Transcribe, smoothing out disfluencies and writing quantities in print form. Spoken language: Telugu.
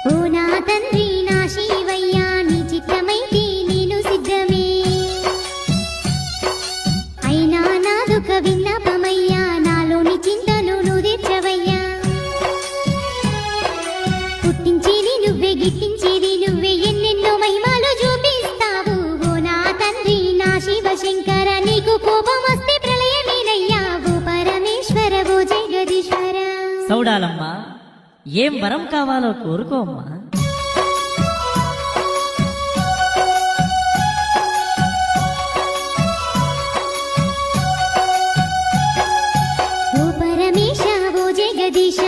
ఓ నా తండ్రి నా శివయ్యా నీ చిత్తమైతే నేను సిద్ధమే అయినా నాదొక విన్నపమయ్యా నాలోని చింతను నుదిర్చవయ్యా పుట్టించేది నువ్వే గిట్టించేది నువ్వే ఎన్నెన్నో మహిమాలు చూపిస్తావు ఓ నా తండ్రి నా శివ శంకర నీకు కోపం వస్తే ప్రళయమేనయ్యా ఓ పరమేశ్వర ఓ జగదీశ్వర. సౌడాలమ్మ ఏం వరం కావాలో కోరుకోమ్మా. ఓ పరమేశ ఓ జగదీశ